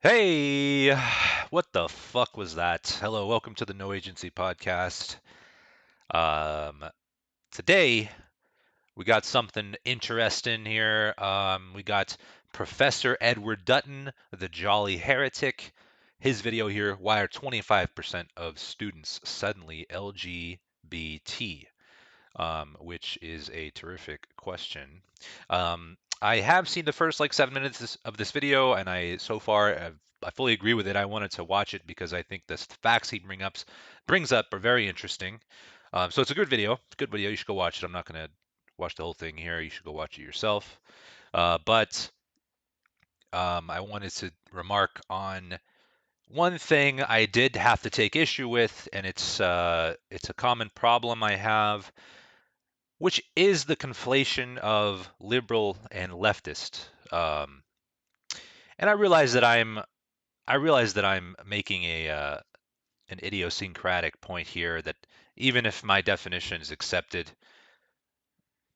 Hey, what the fuck was that? Hello, welcome to the No Agency podcast. Um, Today we got something interesting here. We got Professor Edward Dutton, the Jolly Heretic. His video here: Why are 25% of students suddenly LGBT? Which is a terrific question. I have seen the first like 7 minutes of this video, and I fully agree with it. I wanted to watch it because I think the facts he brings up are very interesting. So it's a good video. It's a good video. You should go watch it. I'm not gonna watch the whole thing here. You should go watch it yourself. But I wanted to remark on one thing I did have to take issue with, and it's a common problem I have, which is the conflation of liberal and leftist. Um, and I realize that I'm making a an idiosyncratic point here that even if my definition is accepted,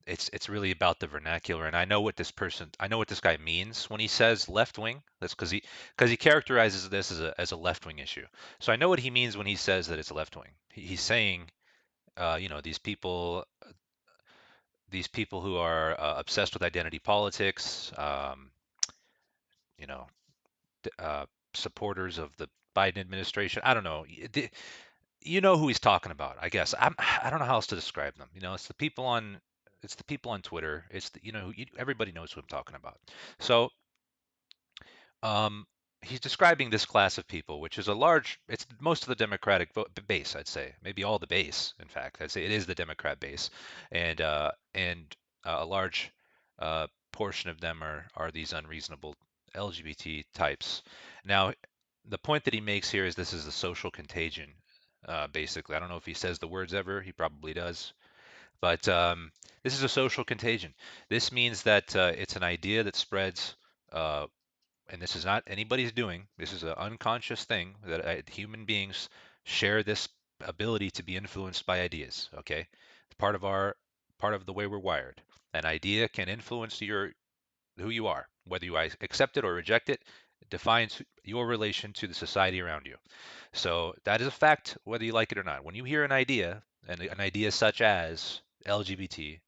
it's really about the vernacular. And I know what this guy means when he says left wing. That's because he characterizes this as a left wing issue. So I know what he means when he says that it's a left wing. He's saying, these people who are obsessed with identity politics, you know, supporters of the Biden administration. I don't know. You know who he's talking about, I guess. I don't know how else to describe them. It's the people on Twitter. Everybody knows who I'm talking about. So um, he's describing this class of people, which is it's most of the Democratic base, I'd say, maybe all the base. In fact, I'd say it is the Democrat base, and a large portion of them are these unreasonable LGBT types. Now, the point that he makes here is this is a social contagion. Basically, I don't know if he says the words ever. He probably does, but this is a social contagion. This means that it's an idea that spreads. And this is not anybody's doing. This is an unconscious thing that human beings share this ability to be influenced by ideas. Okay, it's part of the way we're wired. An idea can influence who you are, whether you accept it or reject it. It defines your relation to the society around you. So that is a fact, whether you like it or not. When you hear an idea, and an idea such as LGBT,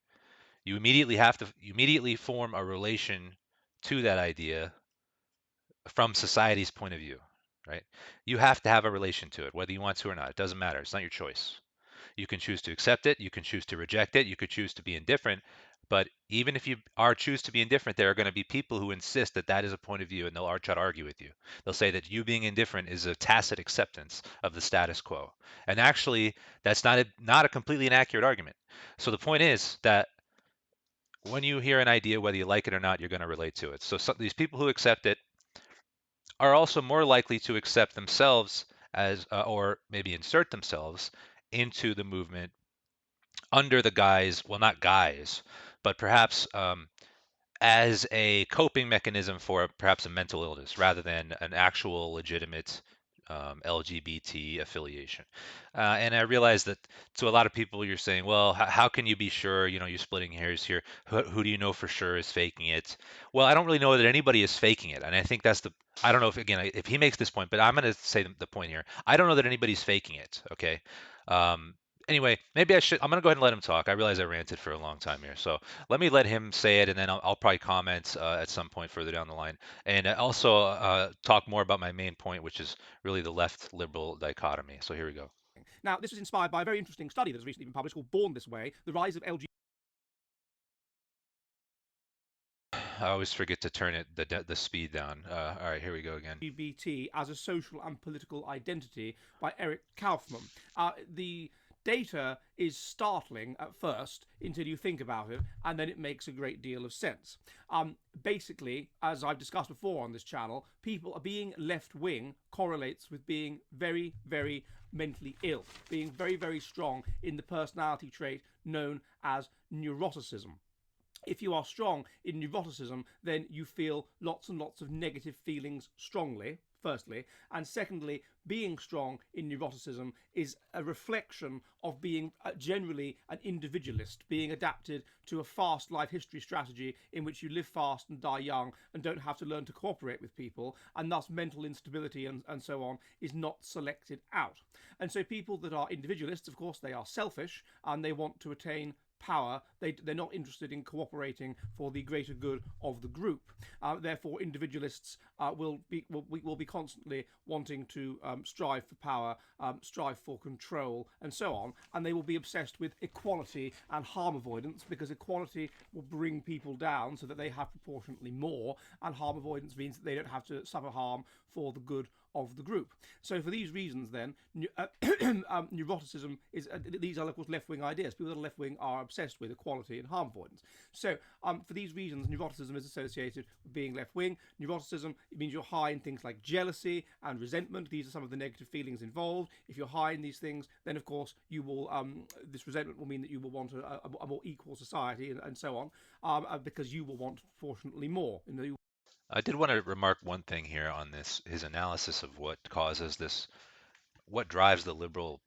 you immediately form a relation to that idea from society's point of view, right? You have to have a relation to it, whether you want to or not. It doesn't matter. It's not your choice. You can choose to accept it. You can choose to reject it. You could choose to be indifferent. But even if you are choose to be indifferent, there are going to be people who insist that that is a point of view, and they'll try to argue with you. They'll say that you being indifferent is a tacit acceptance of the status quo, and actually, that's not a completely inaccurate argument. So the point is that when you hear an idea, whether you like it or not, you're going to relate to it. So these people who accept it are also more likely to accept themselves or maybe insert themselves into the movement under the guise, well, not guise, but perhaps as a coping mechanism for perhaps a mental illness rather than an actual legitimate LGBT affiliation. And I realize that to a lot of people, you're saying, well, how can you be sure? You're splitting hairs here. Who do you know for sure is faking it? Well, I don't really know that anybody is faking it. And I think I don't know if he makes this point, but I'm going to say the point here. I don't know that anybody's faking it. Okay. Um, anyway, I'm going to go ahead and let him talk. I realize I ranted for a long time here. So let me let him say it, and then I'll probably comment at some point further down the line, and also talk more about my main point, which is really the left liberal dichotomy. So here we go. Now, this was inspired by a very interesting study that has recently been published called Born This Way: The Rise of I always forget to turn the speed down. All right, here we go again. LGBT as a Social and Political Identity by Eric Kaufman. The data is startling at first until you think about it, and then it makes a great deal of sense. Basically, as I've discussed before on this channel, people being left wing correlates with being very, very mentally ill, being very, very strong in the personality trait known as neuroticism. If you are strong in neuroticism, then you feel lots and lots of negative feelings strongly, firstly. And secondly, being strong in neuroticism is a reflection of being generally an individualist, being adapted to a fast life history strategy in which you live fast and die young and don't have to learn to cooperate with people, and thus mental instability and so on is not selected out. And so people that are individualists, of course, they are selfish and they want to attain power. They're not interested in cooperating for the greater good of the group. Therefore, individualists will be constantly wanting to strive for power, strive for control, and so on. And they will be obsessed with equality and harm avoidance, because equality will bring people down so that they have proportionately more, and harm avoidance means that they don't have to suffer harm for the good of the group. So for these reasons, then, neuroticism is these are of course left-wing ideas. People that are left-wing are obsessed with equality and harm avoidance. So for these reasons, neuroticism is associated with being left-wing. Neuroticism, it means you're high in things like jealousy and resentment. These are some of the negative feelings involved. If you're high in these things, then of course you will this resentment will mean that you will want a more equal society, and so on, because you will want proportionately more. I did want to remark one thing here on this, his analysis of what causes this, what drives the liberal,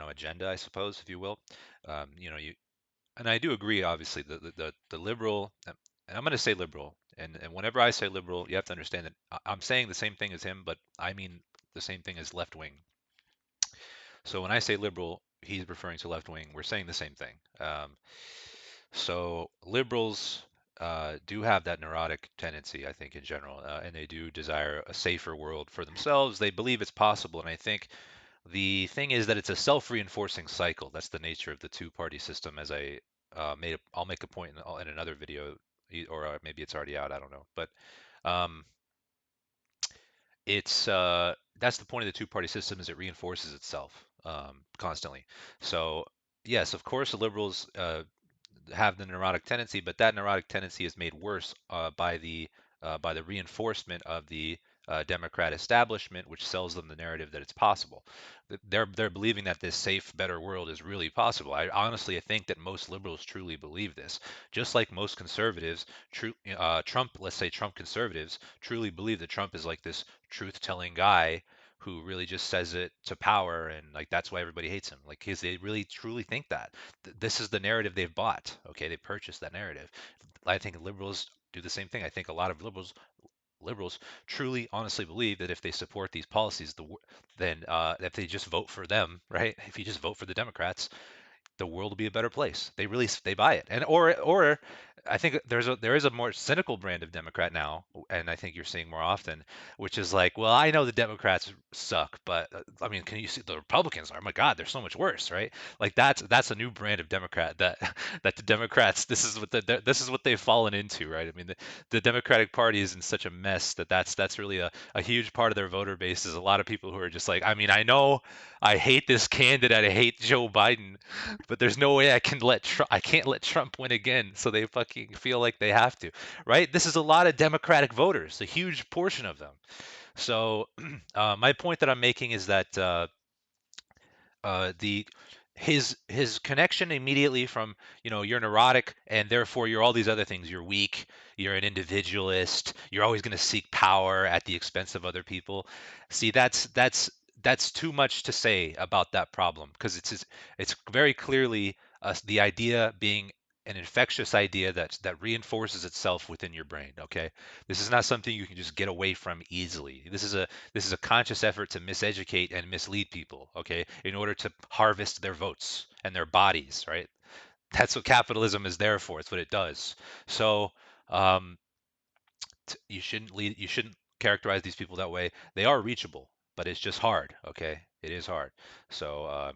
agenda, I suppose, if you will. And I do agree, obviously, the liberal, and I'm going to say liberal, and whenever I say liberal, you have to understand that I'm saying the same thing as him, but I mean the same thing as left wing. So when I say liberal, he's referring to left wing. We're saying the same thing. So liberals do have that neurotic tendency, I think, in general, and they do desire a safer world for themselves. They believe it's possible, and I think the thing is that it's a self-reinforcing cycle. That's the nature of the two-party system, as I'll make a point in another video, or maybe it's already out. I don't know, but um, it's that's the point of the two-party system, is it reinforces itself constantly. So yes, of course, the liberals have the neurotic tendency, but that neurotic tendency is made worse by the reinforcement of the Democrat establishment, which sells them the narrative that it's possible. They're believing that this safe, better world is really possible. I think that most liberals truly believe this, just like most conservatives, let's say Trump conservatives, truly believe that Trump is like this truth-telling guy who really just says it to power, and like that's why everybody hates him. Like, because they really truly think that this is the narrative they've bought. Okay, they purchased that narrative. I think liberals do the same thing. I think a lot of liberals truly, honestly believe that if they support these policies, then if they just vote for them, right? If you just vote for the Democrats, the world will be a better place. They buy it, and or I think there is a more cynical brand of Democrat now, and I think you're seeing more often, which is like, well, I know the Democrats suck, but I mean, can you see the Republicans are? Oh my God, they're so much worse, right? Like that's a new brand of Democrat that that the Democrats, this is what they've fallen into, right? I mean, the Democratic Party is in such a mess that that's really a huge part of their voter base, is a lot of people who are just like, I mean, I know I hate this candidate, I hate Joe Biden, but there's no way I can't let Trump win again. So they fucking feel like they have to, right? This is a lot of Democratic voters, a huge portion of them. So my point that I'm making is that the his connection immediately from, you're neurotic and therefore you're all these other things, you're weak, you're an individualist, you're always going to seek power at the expense of other people. See, that's too much to say about that problem, because it's very clearly the idea being an infectious idea that reinforces itself within your brain. Okay, this is not something you can just get away from easily. This is a conscious effort to miseducate and mislead people, okay, in order to harvest their votes and their bodies, right? That's what capitalism is there for. It's what it does. So um, you shouldn't characterize these people that way. They are reachable, but it's just hard, okay? It is hard. So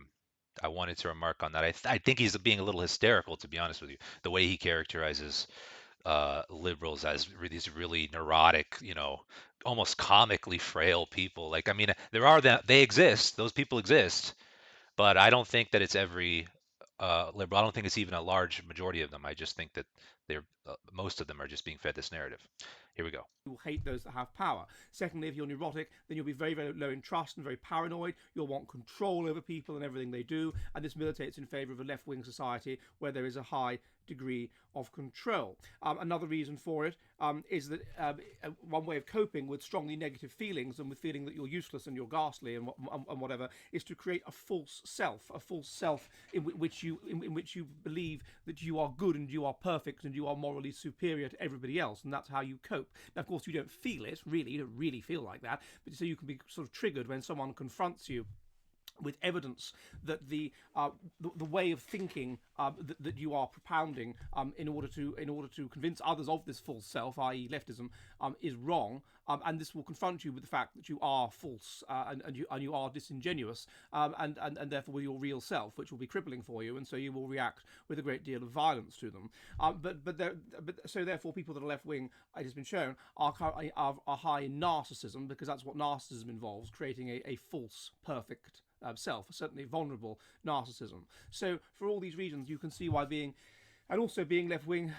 I wanted to remark on that. I think he's being a little hysterical, to be honest with you, the way he characterizes liberals as these really neurotic, almost comically frail people. Like, I mean, they exist, those people exist, but I don't think that it's every liberal. I don't think it's even a large majority of them. I just think that They're most of them are just being fed this narrative. Here we go. You will hate those that have power. Secondly, if you're neurotic, then you'll be very, very low in trust and very paranoid. You'll want control over people and everything they do, and this militates in favour of a left-wing society where there is a high degree of control. Another reason for it is that one way of coping with strongly negative feelings and with feeling that you're useless and you're ghastly and whatever is to create a false self in which you believe that you are good and you are perfect and you are morally superior to everybody else, and that's how you cope. Now, of course, you don't feel it really, you don't really feel like that, but so you can be sort of triggered when someone confronts you with evidence that the way of thinking that you are propounding in order to convince others of this false self, i.e., leftism, is wrong, and this will confront you with the fact that you are false and you are disingenuous, and therefore your real self, which will be crippling for you, and so you will react with a great deal of violence to them. So therefore, people that are left wing, it has been shown, are high in narcissism, because that's what narcissism involves: creating a false, perfect self, certainly vulnerable narcissism. So, for all these reasons, you can see why and also being left wing,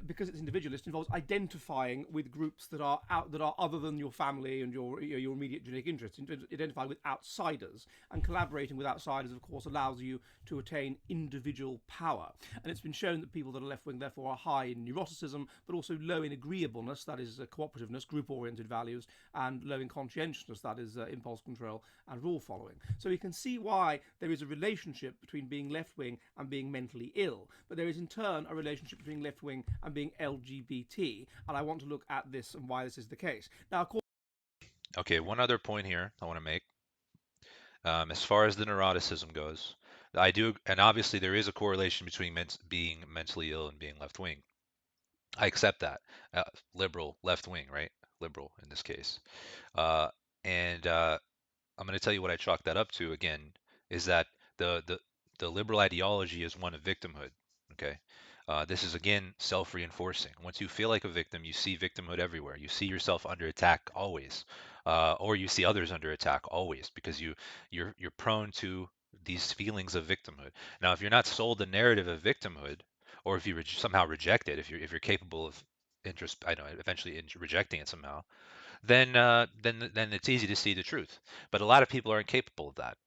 because it's individualist, involves identifying with groups that are other than your family and your immediate genetic interests. Identifying with outsiders and collaborating with outsiders, of course, allows you to attain individual power. And it's been shown that people that are left wing, therefore, are high in neuroticism, but also low in agreeableness, that is cooperativeness, group-oriented values, and low in conscientiousness, that is impulse control and rule following. So we can see why there is a relationship between being left wing and being mentally ill, but there is in turn a relationship between left wing and being LGBT, and I want to look at this and why this is the case. Now, of course, Okay, one other point here I want to make. As far as the neuroticism goes, I do, and obviously there is a correlation between being mentally ill and being left wing. I accept that. Liberal, left wing, right? Liberal in this case. Uh, and I'm going to tell you what I chalk that up to again is that the the the liberal ideology is one of victimhood. Okay. This is again self-reinforcing. Once you feel like a victim, you see victimhood everywhere. You see yourself under attack always, or you see others under attack always, because you're prone to these feelings of victimhood. Now, if you're not sold the narrative of victimhood, or if you somehow reject it, if you're capable of I know, eventually rejecting it somehow, then it's easy to see the truth. But a lot of people aren't capable of that.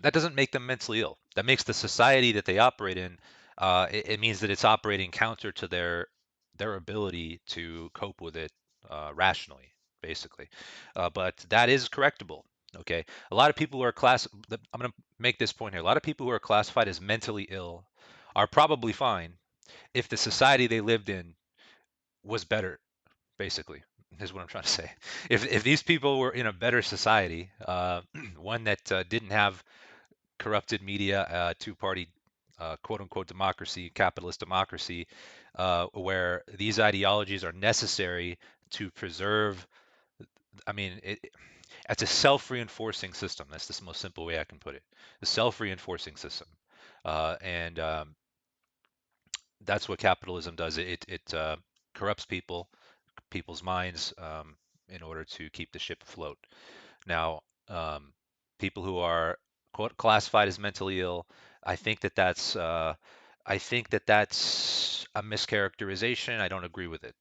That doesn't make them mentally ill. That makes the society that they operate in. It means that it's operating counter to their ability to cope with it rationally, basically. But that is correctable. Okay, a lot of people who are I'm going to make this point here. A lot of people who are classified as mentally ill are probably fine if the society they lived in was better, basically, is what I'm trying to say. If these people were in a better society, one that didn't have corrupted media, two-party quote unquote democracy, capitalist democracy, where these ideologies are necessary to preserve. I mean, it's a self-reinforcing system. That's the most simple way I can put it. The self-reinforcing system, and that's what capitalism does. It corrupts people's minds in order to keep the ship afloat. Now, people who are classified as mentally ill, I think that that's I think that that's a mischaracterization. I don't agree with it,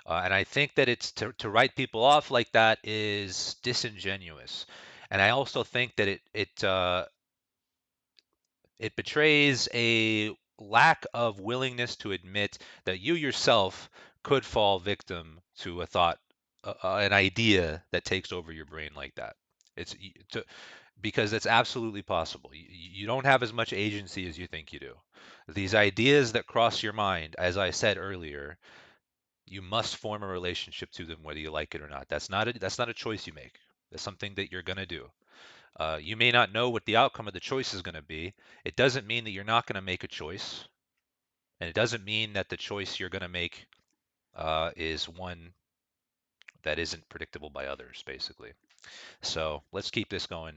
and I think that it's to write people off like that is disingenuous, and I also think that it betrays a lack of willingness to admit that you yourself could fall victim to a thought, an idea that takes over your brain like that. It's because it's absolutely possible. You don't have as much agency as you think you do. These ideas that cross your mind, as I said earlier, you must form a relationship to them whether you like it or not. That's not a choice you make. That's something that you're gonna do. You may not know what the outcome of the choice is going to be. It doesn't mean that you're not going to make a choice, and it doesn't mean that the choice you're going to make is one that isn't predictable by others, basically. So let's keep this going.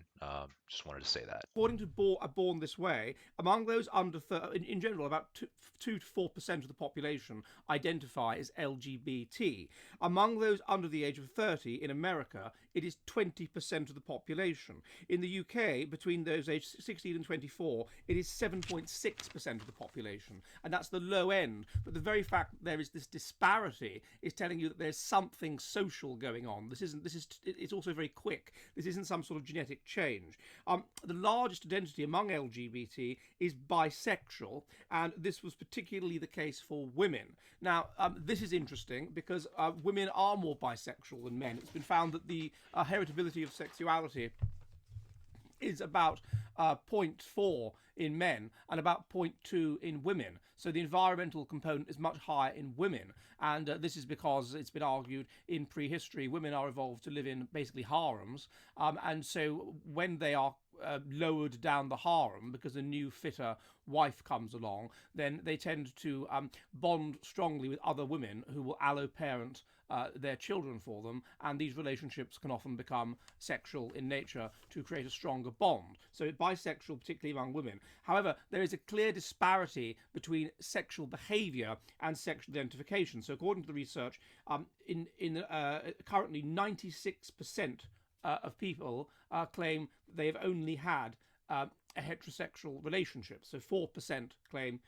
Just wanted to say that. According to Born This Way, among those under in general, about 2 to 4% of the population identify as LGBT. Among those under the age of 30 in America, it is 20% of the population. In the UK, between those aged 16 and 24, it is 7.6% of the population, and that's the low end. But the very fact that there is this disparity is telling you that there's something social going on. This isn't. This is. It's also very quick. This isn't some sort of genetic change. The largest identity among LGBT is bisexual, and this was particularly the case for women. Now, this is interesting because women are more bisexual than men. It's been found that the heritability of sexuality is about zero point 0.4 in men and about zero point 0.2 in women. So the environmental component is much higher in women. And this is because it's been argued in prehistory, women are evolved to live in basically harems. And so when they are lowered down the harem because a new, fitter wife comes along, then they tend to bond strongly with other women who will allo parent their children for them, and these relationships can often become sexual in nature to create a stronger bond. So bisexual, particularly among women. However, there is a clear disparity between sexual behaviour and sexual identification. So according to the research, currently 96% of people claim they've only had a heterosexual relationship. So 4% claim.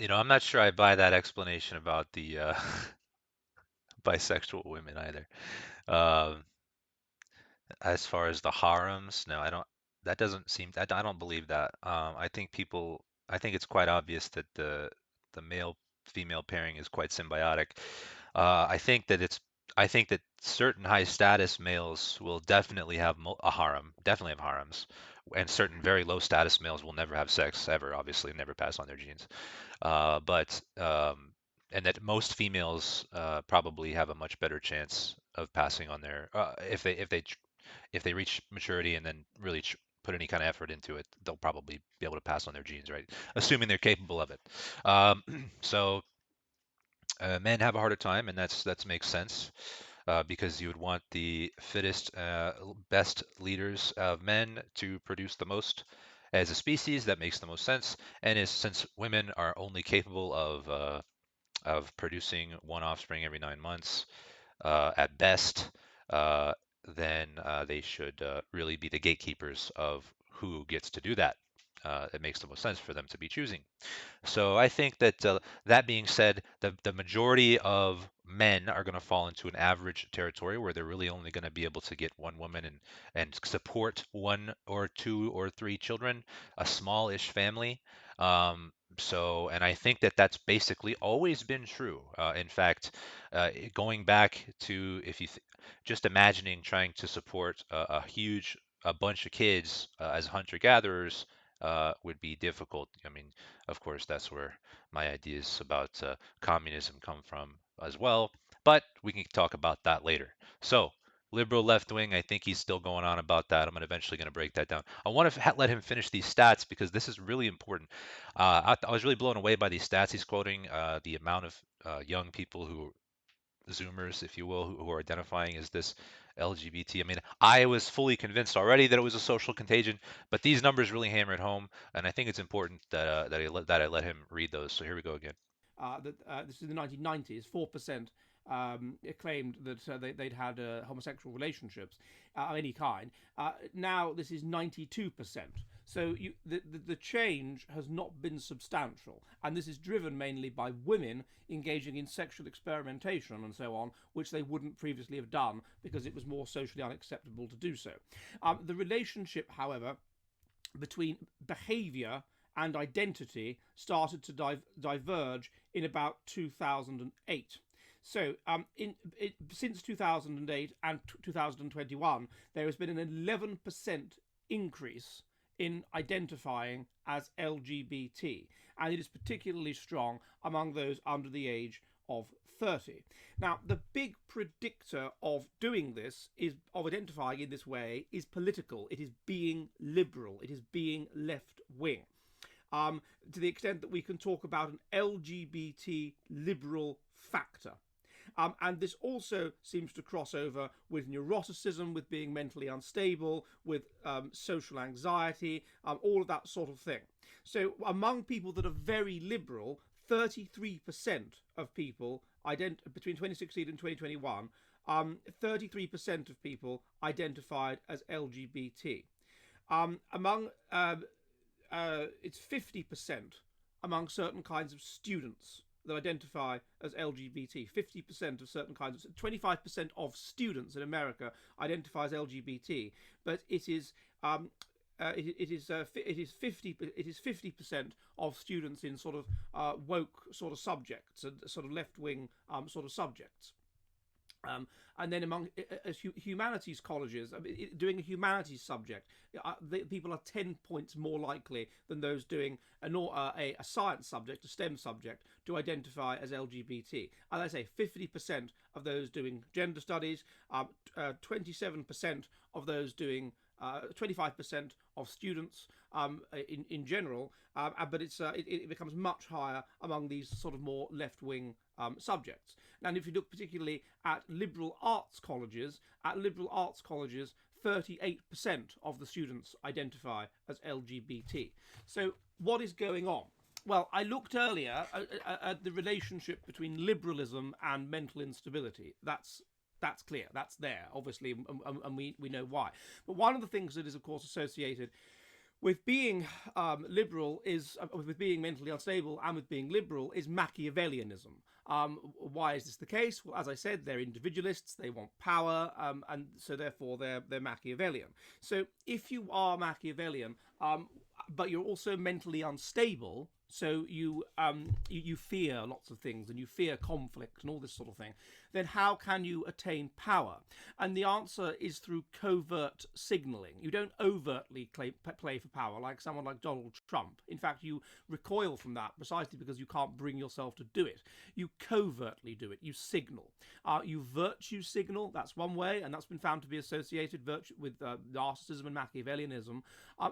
I'm not sure I buy that explanation about the bisexual women either. Um, as far as the harems, no, I don't. That doesn't seem. I don't believe that. I think people. I think it's quite obvious that the male female pairing is quite symbiotic. I think that it's. I think that certain high status males will definitely have a harem, definitely have harems, and certain very low status males will never have sex ever, obviously, never pass on their genes. But and that most females probably have a much better chance of passing on their if they reach maturity and then really put any kind of effort into it, they'll probably be able to pass on their genes, right? Assuming they're capable of it. Um, so men have a harder time, and that makes sense because you would want the fittest, best leaders of men to produce the most. As a species, that makes the most sense. And is since women are only capable of producing one offspring every 9 months, at best, uh, then they should really be the gatekeepers of who gets to do that. It makes the most sense for them to be choosing. So I think that that being said, the majority of men are going to fall into an average territory where they're really only going to be able to get one woman and support one or two or three children, a small-ish family. And I think that that's basically always been true. In fact, going back to if you just imagining trying to support a bunch of kids as hunter-gatherers would be difficult. I mean, of course, that's where my ideas about communism come from as well. But we can talk about that later. So, liberal left wing, I think he's still going on about that. I'm eventually going to break that down. I want to let him finish these stats because this is really important. I was really blown away by these stats he's quoting, the amount of young people who Zoomers, if you will, who are identifying as this LGBT. I mean, I was fully convinced already that it was a social contagion, but these numbers really hammer it home, and I think it's important that I let him read those. So here we go again. That this is in the 1990s, 4% claimed that they'd had homosexual relationships of any kind. Now this is 92%. So the change has not been substantial, and this is driven mainly by women engaging in sexual experimentation and so on, which they wouldn't previously have done because it was more socially unacceptable to do so. The relationship, however, between behaviour and identity started to diverge in about 2008. So, since 2008 and 2021, there has been an 11% increase in identifying as LGBT, and it is particularly strong among those under the age of 30. Now, the big predictor of doing this, is of identifying in this way, is political. It is being liberal. It is being left wing. To the extent that we can talk about an LGBT liberal factor. And this also seems to cross over with neuroticism, with being mentally unstable, with social anxiety, all of that sort of thing. So, among people that are very liberal, 33% of people between 2016 and 2021, 33% of people identified as LGBT. Among It's 50% among certain kinds of students that identify as LGBT. 50% of certain kinds of 25% of students in America identify as LGBT, but it is 50% of students in sort of woke sort of subjects and sort of left wing sort of subjects. Um, and then among humanities colleges, doing a humanities subject, people are 10 points more likely than those doing a science subject, a STEM subject, to identify as LGBT. As I say, 50% of those doing gender studies, 27% of those doing 25% of students in general, but it becomes much higher among these sort of more left wing subjects. And if you look particularly at liberal arts colleges, 38% of the students identify as LGBT. So, what is going on? Well, I looked earlier at the relationship between liberalism and mental instability. That's clear. That's there, obviously, and we know why. But one of the things that is, of course, associated with being with being mentally unstable and with being liberal is Machiavellianism. Why is this the case? Well, as I said, they're individualists. They want power, and so therefore they're Machiavellian. So if you are Machiavellian, but you're also mentally unstable, so you fear lots of things and you fear conflict and all this sort of thing, then how can you attain power? And the answer is through covert signaling. You don't overtly play for power like someone like Donald Trump. In fact, you recoil from that precisely because you can't bring yourself to do it. You covertly do it. You signal. You virtue signal. That's one way, and that's been found to be associated with narcissism and Machiavellianism.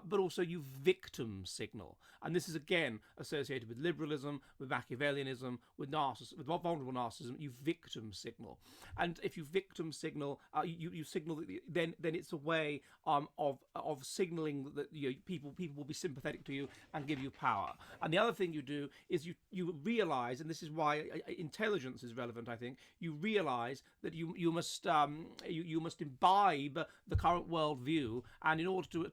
But also you victim signal, and this is again associated with liberalism, with Machiavellianism, with vulnerable narcissism. You victim signal, and if you victim signal, you signal that then it's a way of signaling that people will be sympathetic to you and give you power. And the other thing you do is you realize, and this is why intelligence is relevant. I think you realize that you must imbibe the current worldview, and in order to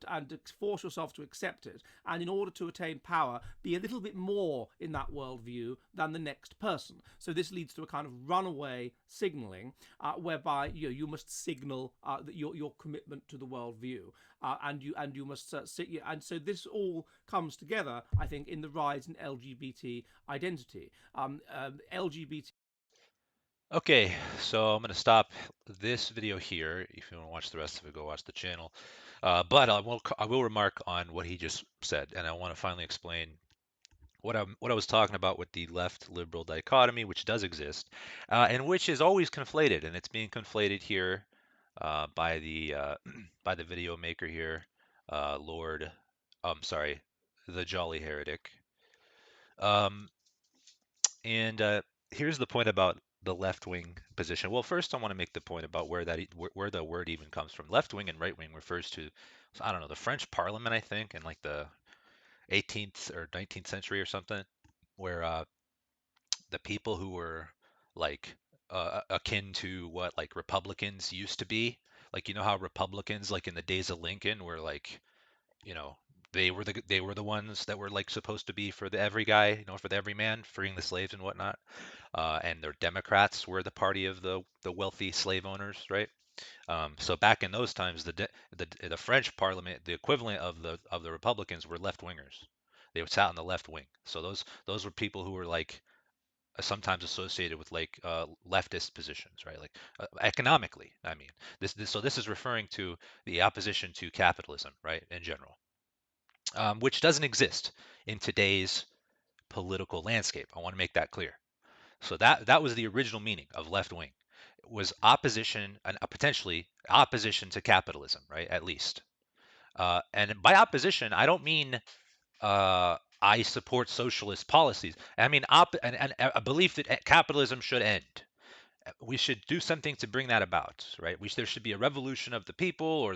force yourself to accept it, and in order to attain power, be a little bit more in that worldview than the next person. So this leads to a kind of runaway signaling, whereby you must signal that your commitment to the worldview, and you must and so this all comes together, I think, in the rise in LGBT identity. LGBT. Okay, so I'm going to stop this video here. If you want to watch the rest of it, go watch the channel. But I will remark on what he just said, and I want to finally explain what I was talking about with the left liberal dichotomy, which does exist, and which is always conflated, and it's being conflated here by the by the video maker here, Lord, sorry, the Jolly Heretic. Um, and here's the point about the left wing position. Well, first I want to make the point about where the word even comes from. Left wing and right wing refers to, I don't know, the French Parliament, I think, in like the 18th or 19th century or something, where the people who were like akin to what like Republicans used to be, like you know how Republicans like in the days of Lincoln were like, you know, they were the ones that were like supposed to be for the every guy, you know, for the every man, freeing the slaves and whatnot. And their Democrats were the party of the wealthy slave owners, right? So back in those times, the French Parliament, the equivalent of the Republicans, were left wingers. They sat on the left wing. So those were people who were like sometimes associated with like leftist positions, right? Like economically, I mean, so this is referring to the opposition to capitalism, right, in general, which doesn't exist in today's political landscape. I want to make that clear. So that was the original meaning of left wing, was opposition and potentially opposition to capitalism, right? At least, and by opposition, I don't mean I support socialist policies. I mean a belief that capitalism should end. We should do something to bring that about, right? There should be a revolution of the people,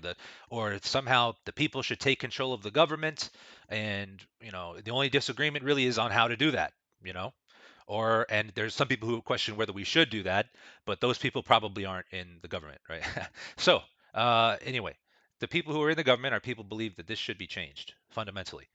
or somehow the people should take control of the government, and the only disagreement really is on how to do that, you know. And there's some people who question whether we should do that, but those people probably aren't in the government, right? So anyway, the people who are in the government are people who believe that this should be changed fundamentally.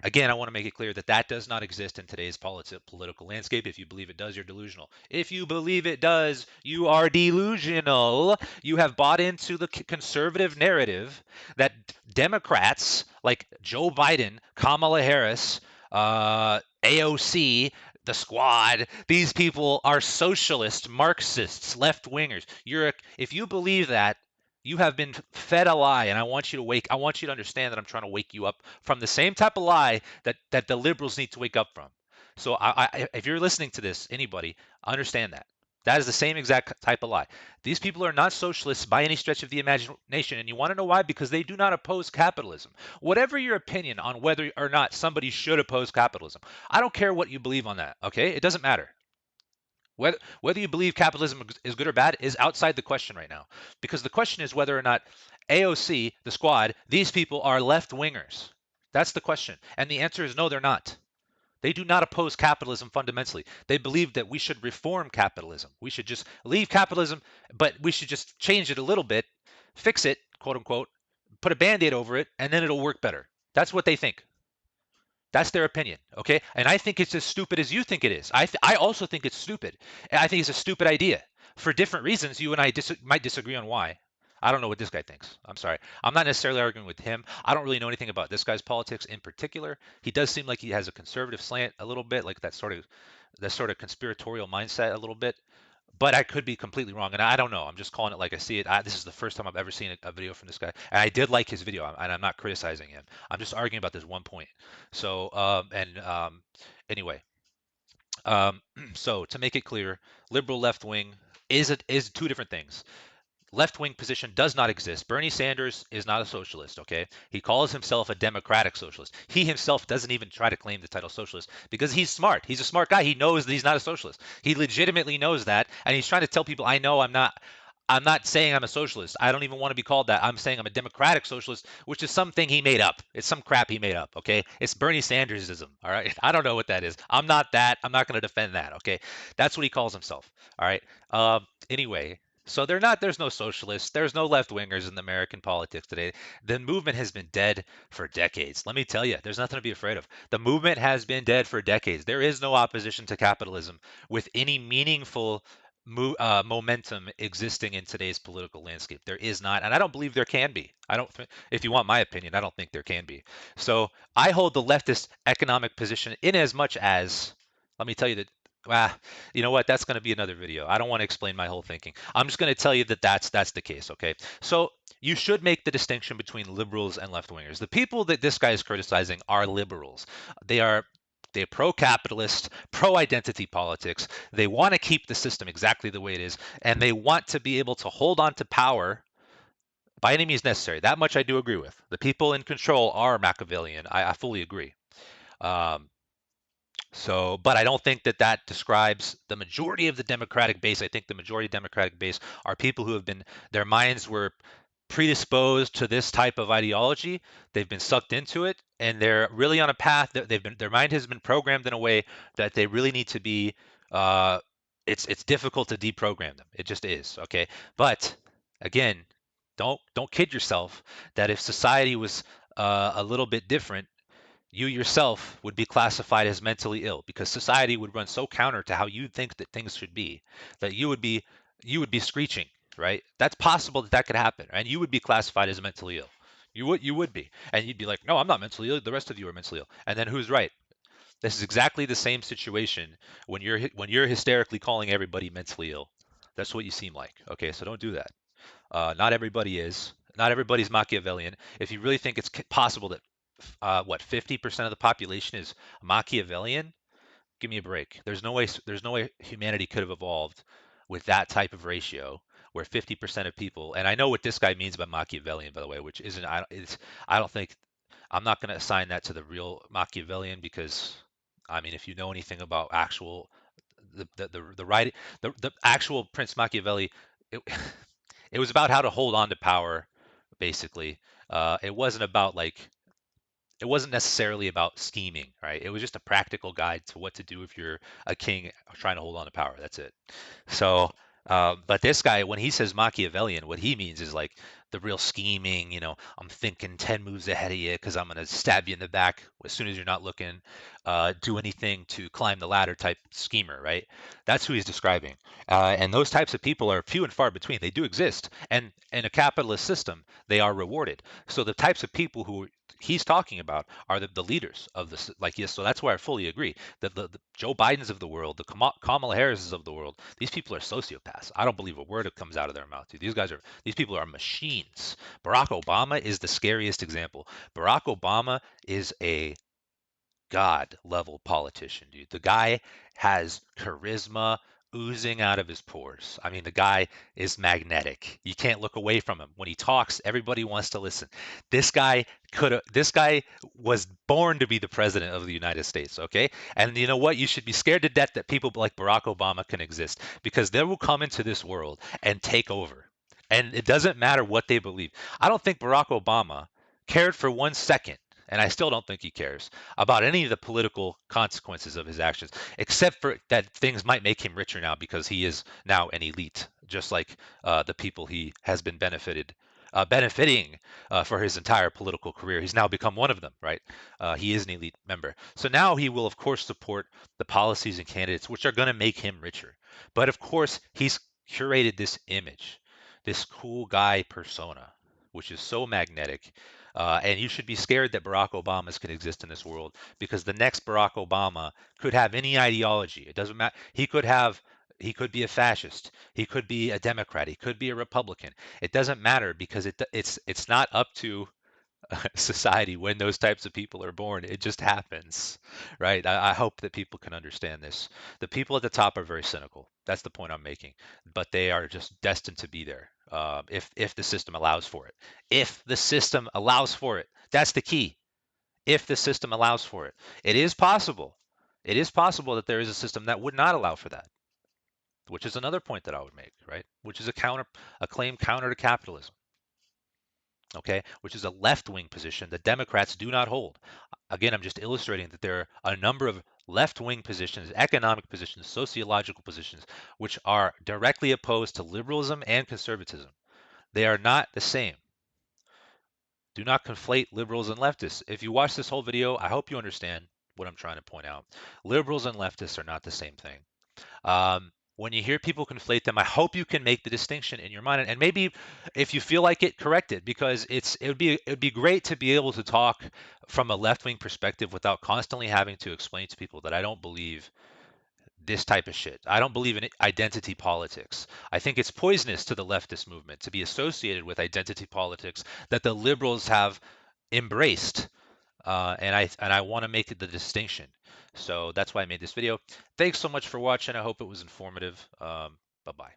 Again, I want to make it clear that that does not exist in today's political landscape. If you believe it does, you're delusional. If you believe it does, you are delusional. You have bought into the conservative narrative that Democrats like Joe Biden, Kamala Harris, AOC, the squad, these people are socialist, Marxists, left wingers. If you believe that, you have been fed a lie, and I want you to understand that I'm trying to wake you up from the same type of lie that the liberals need to wake up from. So if you're listening to this, anybody, understand that. That is the same exact type of lie. These people are not socialists by any stretch of the imagination, and you want to know why? Because they do not oppose capitalism. Whatever your opinion on whether or not somebody should oppose capitalism, I don't care what you believe on that, okay? It doesn't matter. Whether you believe capitalism is good or bad is outside the question right now, because the question is whether or not AOC, the squad, these people are left wingers. That's the question, and the answer is no, they're not. They do not oppose capitalism fundamentally. They believe that we should reform capitalism. We should just leave capitalism, but we should just change it a little bit, fix it, quote unquote, put a band-aid over it, and then it'll work better. That's what they think. That's their opinion, okay? And I think it's as stupid as you think it is. I also think it's stupid. And I think it's a stupid idea for different reasons. You and I might disagree on why. I don't know what this guy thinks. I'm sorry. I'm not necessarily arguing with him. I don't really know anything about this guy's politics in particular. He does seem like he has a conservative slant a little bit, like that sort of conspiratorial mindset a little bit. But I could be completely wrong, and I don't know. I'm just calling it like I see it. This is the first time I've ever seen a video from this guy, and I did like his video, and I'm not criticizing him. I'm just arguing about this one point. So, anyway, um, so to make it clear, liberal left wing is two different things. Left wing position does not exist. Bernie Sanders is not a socialist, okay? He calls himself a democratic socialist. He himself doesn't even try to claim the title socialist because he's smart. He's a smart guy. He knows that he's not a socialist. He legitimately knows that, and he's trying to tell people, I know I'm not saying I'm a socialist. I don't even want to be called that. I'm saying I'm a democratic socialist, which is something he made up. It's some crap he made up, okay? It's Bernie Sandersism, all right? I don't know what that is. I'm not that. I'm not going to defend that, okay? That's what he calls himself, all right? Anyway, so there's no socialists, there's no left wingers in American politics today. The movement has been dead for decades. Let me tell you, there's nothing to be afraid of. The movement has been dead for decades. There is no opposition to capitalism with any meaningful momentum existing in today's political landscape. There is not, and I don't believe there can be. I don't. If you want my opinion, I don't think there can be. So I hold the leftist economic position in as much as, let me tell you that. Ah, you know what? That's going to be another video. I don't want to explain my whole thinking. I'm just going to tell you that that's the case. Okay. So you should make the distinction between liberals and left wingers. The people that this guy is criticizing are liberals. They are they're pro-capitalist, pro-identity politics. They want to keep the system exactly the way it is, and they want to be able to hold on to power by any means necessary. That much I do agree with. The people in control are Machiavellian. I fully agree. Um, but I don't think that that describes the majority of the Democratic base. I think the majority of Democratic base are people who have been, their minds were predisposed to this type of ideology. They've been sucked into it, and they're really on a path that their mind has been programmed in a way that they really need to be. Uh, it's difficult to deprogram them. It just is. Okay, but again, don't kid yourself that if society was a little bit different, you yourself would be classified as mentally ill because society would run so counter to how you think that things should be that you would be screeching, right? That's possible that that could happen, and you would be classified as mentally ill. You would be, and you'd be like, no, I'm not mentally ill. The rest of you are mentally ill. And then who's right? This is exactly the same situation when you're hysterically calling everybody mentally ill. That's what you seem like. Okay, so don't do that. Not everybody is. Not everybody's Machiavellian. If you really think it's possible that 50% of the population is Machiavellian, give me a break. There's no way humanity could have evolved with that type of ratio where 50% of people, and I know what this guy means by Machiavellian, by the way, which isn't, I don't think, I'm not going to assign that to the real Machiavellian because, I mean, if you know anything about actual the writing, the actual Prince Machiavelli, it, it was about how to hold on to power, basically. It wasn't about like it wasn't necessarily about scheming, right? It was just a practical guide to what to do if you're a king trying to hold on to power. That's it. So, but this guy, when he says Machiavellian, what he means is like the real scheming. I'm thinking 10 moves ahead of you because I'm gonna stab you in the back as soon as you're not looking. Do anything to climb the ladder type schemer, right? That's who he's describing. And those types of people are few and far between. They do exist, and in a capitalist system, they are rewarded. So the types of people who he's talking about are the leaders of this. Like, yes, so that's where I fully agree. The Joe Bidens of the world, the Kamala Harrises of the world, these people are sociopaths. I don't believe a word that comes out of their mouth, dude. These people are machines. Barack Obama is the scariest example. Barack Obama is a god level politician, dude. The guy has charisma oozing out of his pores. I mean, the guy is magnetic. You can't look away from him. When he talks, everybody wants to listen. This guy was born to be the president of the United States, okay? And you know what? You should be scared to death that people like Barack Obama can exist because they will come into this world and take over. And it doesn't matter what they believe. I don't think Barack Obama cared for 1 second, and I still don't think he cares about any of the political consequences of his actions, except for that things might make him richer now because he is now an elite, just like the people he has been benefiting for his entire political career. He's now become one of them, right? He is an elite member. So now he will, of course, support the policies and candidates which are going to make him richer. But of course, he's curated this image, this cool guy persona, which is so magnetic. And you should be scared that Barack Obamas can exist in this world because the next Barack Obama could have any ideology. It doesn't matter. He could be a fascist. He could be a Democrat. He could be a Republican. It doesn't matter because it's not up to society when those types of people are born. It just happens, right? I hope that people can understand this. The people at the top are very cynical. That's the point I'm making. But they are just destined to be there if the system allows for it. If the system allows for it, that's the key. If the system allows for it, it is possible. It is possible that there is a system that would not allow for that, which is another point that I would make, right? Which is a claim counter to capitalism, okay, which is a left-wing position that Democrats do not hold. Again, I'm just illustrating that there are a number of left-wing positions, economic positions, sociological positions, which are directly opposed to liberalism and conservatism. They are not the same. Do not conflate liberals and leftists. If you watch this whole video, I hope you understand what I'm trying to point out. Liberals and leftists are not the same thing. When you hear people conflate them, I hope you can make the distinction in your mind, and maybe if you feel like it, correct it, because it would be great to be able to talk from a left wing perspective without constantly having to explain to people that I don't believe this type of shit. I don't believe in identity politics. I think it's poisonous to the leftist movement to be associated with identity politics that the liberals have embraced, and I want to make the distinction. So that's why I made this video. Thanks so much for watching. I hope it was informative. Bye bye.